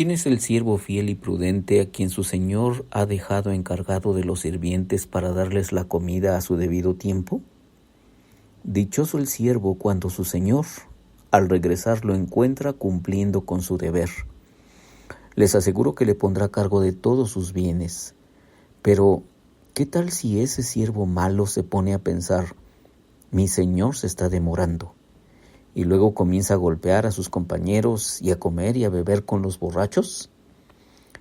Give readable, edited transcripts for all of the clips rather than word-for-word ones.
¿Quién es el siervo fiel y prudente a quien su señor ha dejado encargado de los sirvientes para darles la comida a su debido tiempo? Dichoso el siervo cuando su señor, al regresar, lo encuentra cumpliendo con su deber. Les aseguro que le pondrá a cargo de todos sus bienes. Pero, ¿qué tal si ese siervo malo se pone a pensar, mi señor se está demorando? Y luego comienza a golpear a sus compañeros y a comer y a beber con los borrachos.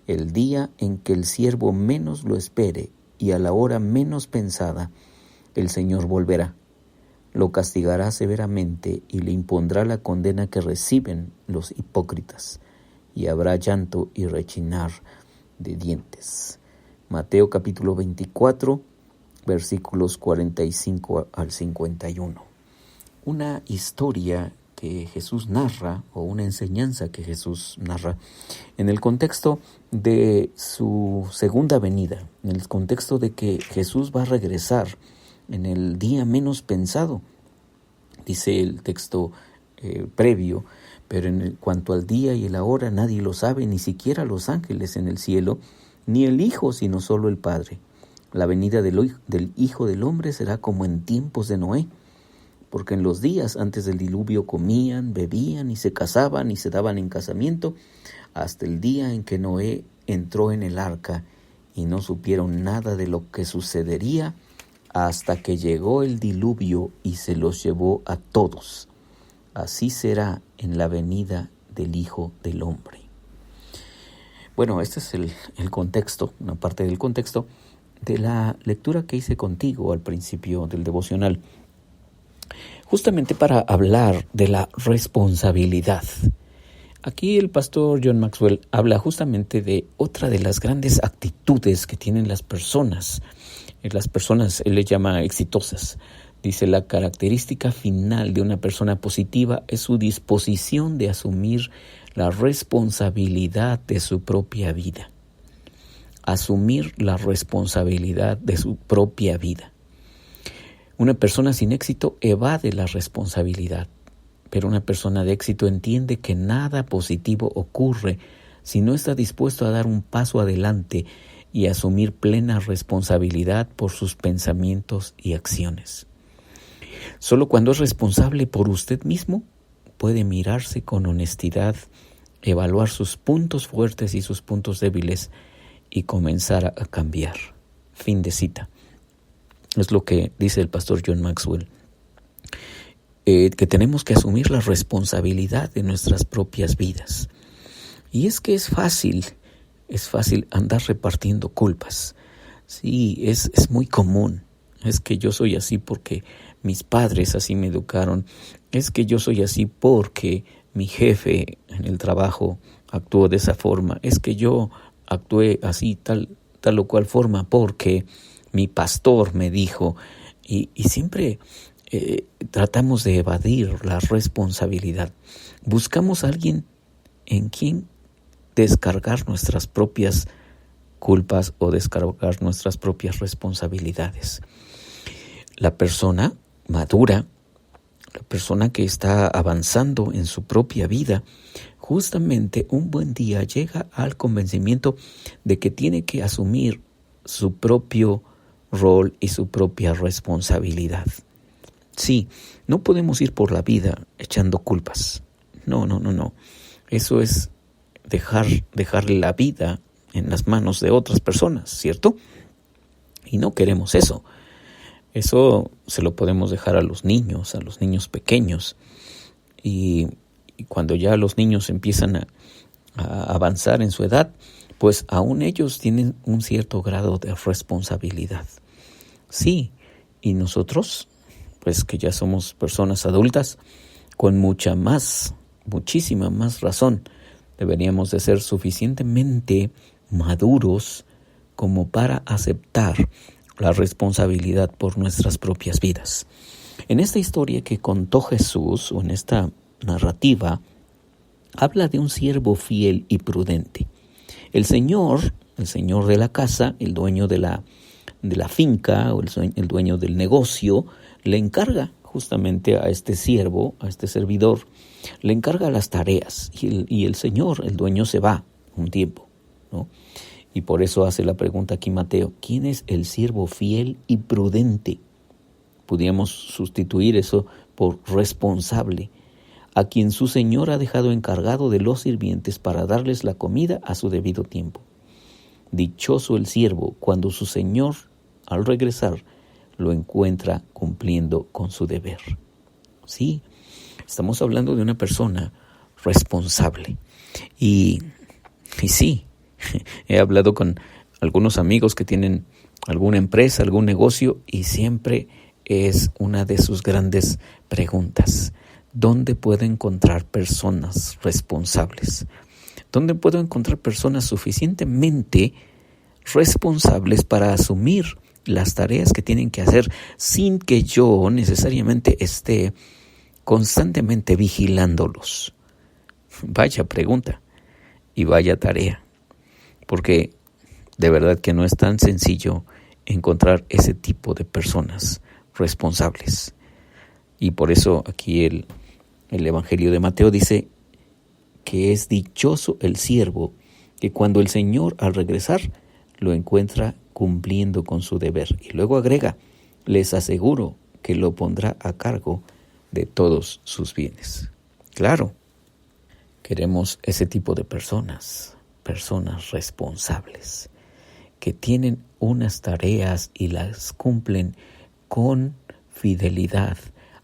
El día en que el siervo menos lo espere y a la hora menos pensada, el Señor volverá, lo castigará severamente y le impondrá la condena que reciben los hipócritas, y habrá llanto y rechinar de dientes. Mateo capítulo 24, versículos 45 al 51. Una historia que Jesús narra, o una enseñanza que Jesús narra, en el contexto de su segunda venida, en el contexto de que Jesús va a regresar en el día menos pensado. Dice el texto previo, pero en cuanto al día y la hora nadie lo sabe, ni siquiera los ángeles en el cielo, ni el Hijo, sino solo el Padre. La venida del Hijo del Hombre será como en tiempos de Noé, porque en los días antes del diluvio comían, bebían y se casaban y se daban en casamiento, hasta el día en que Noé entró en el arca y no supieron nada de lo que sucedería hasta que llegó el diluvio y se los llevó a todos. Así será en la venida del Hijo del Hombre. Bueno, este es el contexto, una parte del contexto de la lectura que hice contigo al principio del devocional. Justamente para hablar de la responsabilidad. Aquí el pastor John Maxwell habla justamente de otra de las grandes actitudes que tienen las personas. Él le llama exitosas. Dice, la característica final de una persona positiva es su disposición de asumir la responsabilidad de su propia vida. Asumir la responsabilidad de su propia vida. Una persona sin éxito evade la responsabilidad, pero una persona de éxito entiende que nada positivo ocurre si no está dispuesto a dar un paso adelante y asumir plena responsabilidad por sus pensamientos y acciones. Solo cuando es responsable por usted mismo, puede mirarse con honestidad, evaluar sus puntos fuertes y sus puntos débiles y comenzar a cambiar. Fin de cita. Es lo que dice el pastor John Maxwell, que tenemos que asumir la responsabilidad de nuestras propias vidas. Y es que es fácil andar repartiendo culpas. Sí, es muy común. Es que yo soy así porque mis padres así me educaron. Es que yo soy así porque mi jefe en el trabajo actuó de esa forma. Es que yo actué así, tal o cual forma porque mi pastor me dijo, y siempre tratamos de evadir la responsabilidad. Buscamos a alguien en quien descargar nuestras propias culpas o descargar nuestras propias responsabilidades. La persona madura, la persona que está avanzando en su propia vida, justamente un buen día llega al convencimiento de que tiene que asumir su propio rol y su propia responsabilidad. Sí, no podemos ir por la vida echando culpas. No. Eso es dejar la vida en las manos de otras personas, ¿cierto? Y no queremos eso. Eso se lo podemos dejar a los niños pequeños. Y cuando ya los niños empiezan a avanzar en su edad, pues aún ellos tienen un cierto grado de responsabilidad. Sí, y nosotros, pues que ya somos personas adultas, con muchísima más razón, deberíamos de ser suficientemente maduros como para aceptar la responsabilidad por nuestras propias vidas. En esta historia que contó Jesús, o en esta narrativa, habla de un siervo fiel y prudente. El señor de la casa, el dueño de la finca o el dueño del negocio, le encarga justamente a este siervo, a este servidor, le encarga las tareas y el señor, el dueño, se va un tiempo, ¿no? Y por eso hace la pregunta aquí Mateo, ¿quién es el siervo fiel y prudente? Podríamos sustituir eso por responsable, a quien su señor ha dejado encargado de los sirvientes para darles la comida a su debido tiempo. Dichoso el siervo cuando su señor, al regresar, lo encuentra cumpliendo con su deber. Sí, estamos hablando de una persona responsable. Y sí, he hablado con algunos amigos que tienen alguna empresa, algún negocio, y siempre es una de sus grandes preguntas. ¿Dónde puedo encontrar personas responsables? ¿Dónde puedo encontrar personas suficientemente responsables para asumir las tareas que tienen que hacer sin que yo necesariamente esté constantemente vigilándolos? Vaya pregunta y vaya tarea, porque de verdad que no es tan sencillo encontrar ese tipo de personas responsables. Y por eso aquí el Evangelio de Mateo dice que es dichoso el siervo que cuando el Señor al regresar lo encuentra cumpliendo con su deber. Y luego agrega, les aseguro que lo pondrá a cargo de todos sus bienes. Claro, queremos ese tipo de personas responsables, que tienen unas tareas y las cumplen con fidelidad,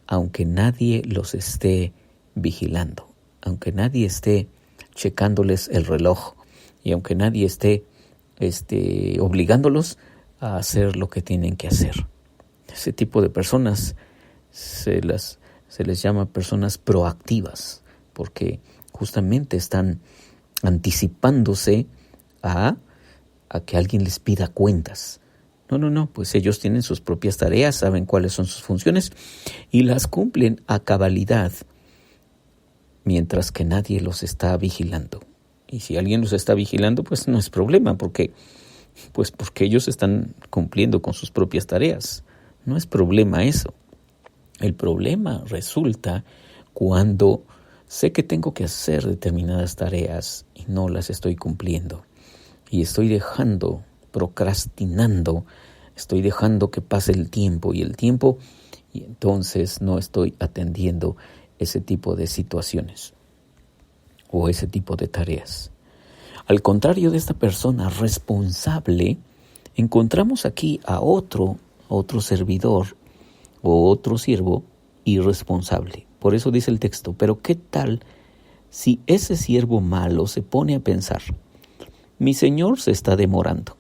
aunque nadie los esté vigilando, aunque nadie esté checándoles el reloj y aunque nadie esté obligándolos a hacer lo que tienen que hacer. Ese tipo de personas se les llama personas proactivas, porque justamente están anticipándose a que alguien les pida cuentas. No, pues ellos tienen sus propias tareas, saben cuáles son sus funciones y las cumplen a cabalidad, mientras que nadie los está vigilando. Y si alguien los está vigilando, pues no es problema, porque ellos están cumpliendo con sus propias tareas. No es problema eso. El problema resulta cuando sé que tengo que hacer determinadas tareas y no las estoy cumpliendo. Y estoy procrastinando, estoy dejando que pase el tiempo y entonces no estoy atendiendo ese tipo de situaciones o ese tipo de tareas. Al contrario de esta persona responsable, encontramos aquí a otro servidor o otro siervo irresponsable. Por eso dice el texto, pero ¿qué tal si ese siervo malo se pone a pensar, mi señor se está demorando?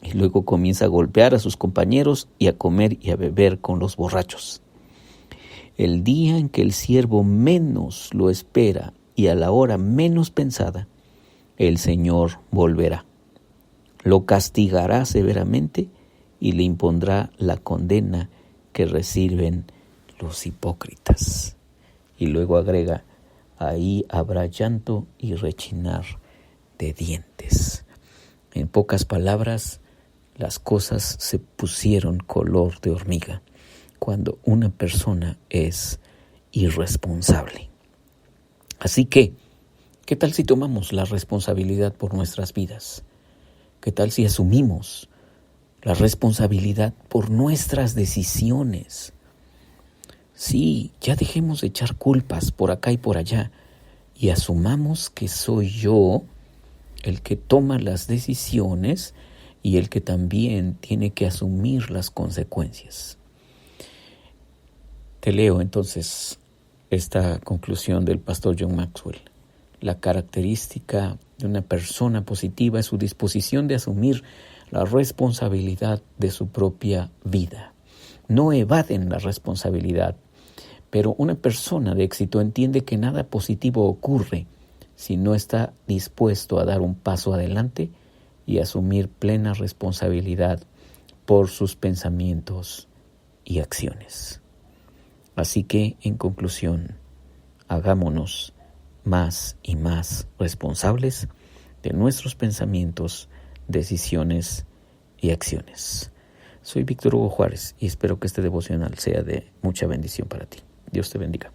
Y luego comienza a golpear a sus compañeros y a comer y a beber con los borrachos. El día en que el siervo menos lo espera y a la hora menos pensada, el Señor volverá. Lo castigará severamente y le impondrá la condena que reciben los hipócritas. Y luego agrega, ahí habrá llanto y rechinar de dientes. En pocas palabras, las cosas se pusieron color de hormiga cuando una persona es irresponsable. Así que, ¿qué tal si tomamos la responsabilidad por nuestras vidas? ¿Qué tal si asumimos la responsabilidad por nuestras decisiones? Sí, ya dejemos de echar culpas por acá y por allá y asumamos que soy yo el que toma las decisiones y el que también tiene que asumir las consecuencias. Te leo entonces esta conclusión del pastor John Maxwell. La característica de una persona positiva es su disposición de asumir la responsabilidad de su propia vida. No evaden la responsabilidad, pero una persona de éxito entiende que nada positivo ocurre si no está dispuesto a dar un paso adelante y asumir plena responsabilidad por sus pensamientos y acciones. Así que, en conclusión, hagámonos más y más responsables de nuestros pensamientos, decisiones y acciones. Soy Víctor Hugo Juárez y espero que este devocional sea de mucha bendición para ti. Dios te bendiga.